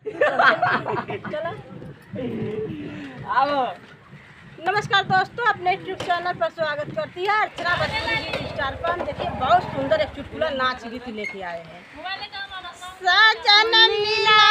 चलो आओ। नमस्कार दोस्तों, अपने यूट्यूब चैनल पर स्वागत करती है अर्चना भोजपुरी गीत स्टार पर। हम देखिए बहुत सुंदर एक चुटकुला नाच गीत लेके आए हैं। सजन मिला